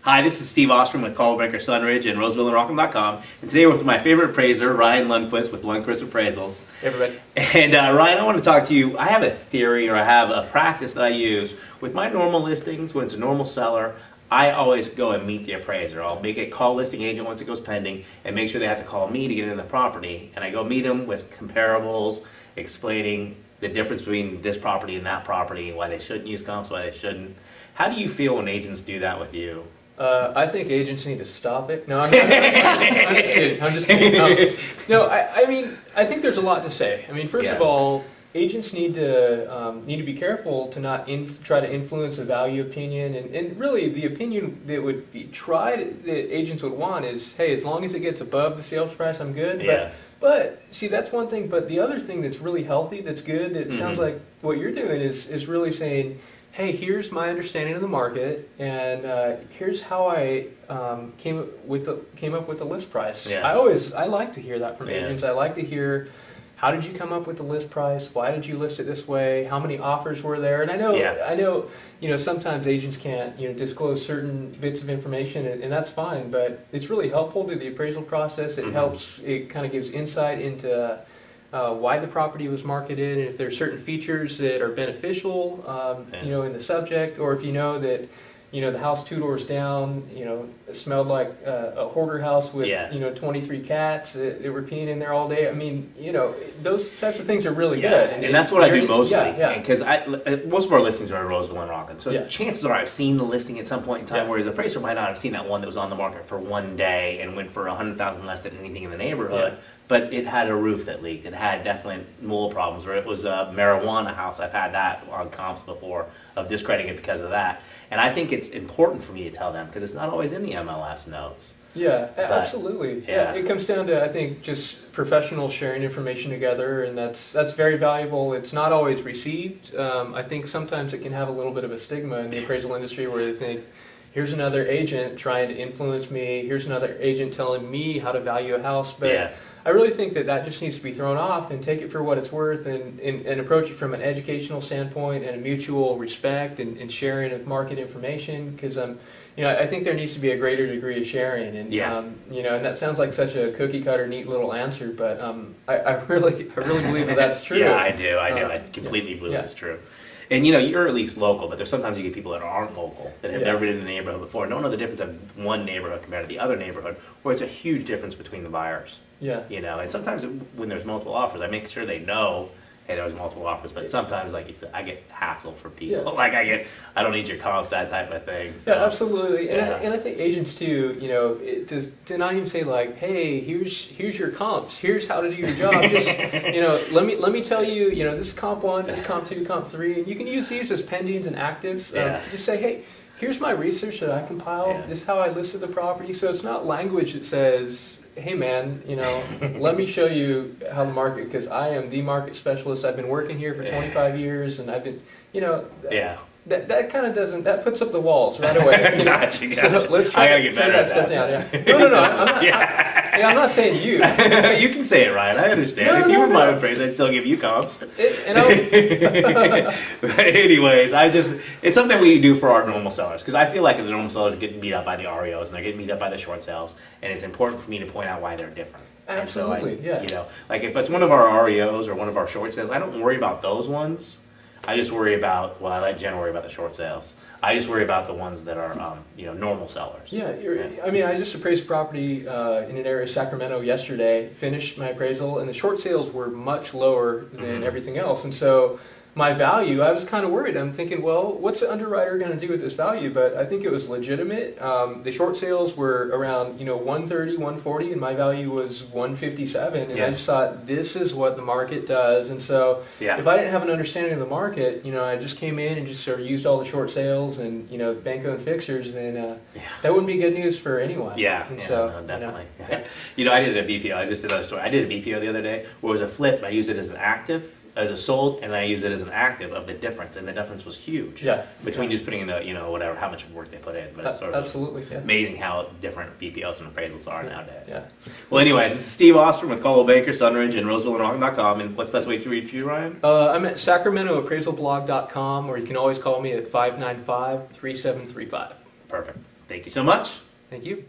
Hi, this is Steve Ostrom with Caldwell-Banker Sunridge and RoosevilleandRockham.com, and today we're with my favorite appraiser, Ryan Lundquist with Lundquist Appraisals. Hey everybody. And Ryan, I want to talk to you. I have a theory, or I have a practice that I use with my normal listings. When it's a normal seller, I always go and meet the appraiser. I'll make a call listing agent once it goes pending and make sure they have to call me to get in the property. And I go meet them with comparables, explaining the difference between this property and that property, why they shouldn't use comps, why they shouldn't. How do you feel when agents do that with you? I think agents need to stop it. No, I'm just kidding. I'm just kidding. No, I mean, I think there's a lot to say. I mean, first of all, agents need to be careful to not try to influence a value opinion, and really the opinion that would be tried that agents would want is, hey, as long as it gets above the sales price, I'm good. Yeah. But see, that's one thing. But the other thing that's really healthy, that's good, that sounds like what you're doing is really saying, hey, here's my understanding of the market, and here's how I came up with the list price. Yeah. I like to hear that from agents. I like to hear, how did you come up with the list price? Why did you list it this way? How many offers were there? And I know, sometimes agents can't, disclose certain bits of information, and that's fine. But it's really helpful to the appraisal process. It helps. It kind of gives insight into why the property was marketed, and if there are certain features that are beneficial, in the subject, or if you know that, the house 2 doors down, it smelled like a hoarder house with, 23 cats that were peeing in there all day. I mean, those types of things are really good. And that's what I do mostly. Because most of our listings are at Roseville and Rockham. So chances are I've seen the listing at some point in time, whereas the appraiser might not have seen that one that was on the market for one day and went for $100,000 less than anything in the neighborhood. But it had a roof that leaked. It had definitely mold problems, or it was a marijuana house. I've had that on comps before, of discrediting it because of that. And I think it's important for me to tell them, because it's not always in the MLS notes. Yeah, absolutely. Yeah, it comes down to, I think, just professionals sharing information together, and that's very valuable. It's not always received. I think sometimes it can have a little bit of a stigma in the appraisal industry, where they think, here's another agent trying to influence me. Here's another agent telling me how to value a house. But I really think that just needs to be thrown off, and take it for what it's worth, and approach it from an educational standpoint and a mutual respect and sharing of market information. Because I think there needs to be a greater degree of sharing, and and that sounds like such a cookie cutter, neat little answer, but I really believe that's true. Yeah, I do. I completely believe it's true. And you're at least local, but there's sometimes you get people that aren't local, that have never been in the neighborhood before, and don't know the difference of one neighborhood compared to the other neighborhood, where it's a huge difference between the buyers. Yeah. And sometimes when there's multiple offers, I make sure they know, hey, there was multiple offers. But sometimes, like you said, I get hassle from people. Yeah. Like I don't need your comps, that type of thing. So. Yeah, absolutely. And I think agents too, to not even say like, hey, here's your comps, here's how to do your job. Just let me tell you, this is comp 1, this is comp 2, comp 3, and you can use these as pendings and actives. Just say, hey, here's my research that I compiled. This is how I listed the property. So it's not language that says, hey man, let me show you how the market, because I am the market specialist. I've been working here for 25 years, and I've been, that kind of doesn't, that puts up the walls right away. Gotcha. So let's try to turn that stuff down. No, I'm not. I'm not saying you. You can say it, Ryan. I understand. If you were my appraiser, I'd still give you comps. But anyways, it's something we do for our normal sellers, because I feel like the normal sellers are getting beat up by the REOs, and they're getting beat up by the short sales, and it's important for me to point out why they're different. Absolutely, like if it's one of our REOs or one of our short sales, I don't worry about those ones. I just worry about, I let Jen worry about the short sales. I just worry about the ones that are, normal sellers. I mean, I just appraised property in an area of Sacramento yesterday, finished my appraisal, and the short sales were much lower than everything else. And so my value, I was kind of worried. I'm thinking, well, what's the underwriter going to do with this value? But I think it was legitimate. The short sales were around, 130, 140, and my value was 157. And I just thought, this is what the market does. And so if I didn't have an understanding of the market, I just came in and just sort of used all the short sales and, Banco and fixers, then that wouldn't be good news for anyone. No, definitely. I did a BPO. I just did another story. I did a BPO the other day where it was a flip. I used it as an active, as a sold, and I use it as an active of the difference, and the difference was huge. Between just putting in the, whatever, how much work they put in. But it's sort of amazing how different BPOs and appraisals are nowadays. Well, anyways, this is Steve Ostrom with Caldwell-Banker Sunridge and RoosevilleandRockham.com. And what's the best way to reach you, Ryan? I'm at SacramentoAppraisalBlog.com, or you can always call me at 595-3735. Perfect. Thank you so much. Thank you.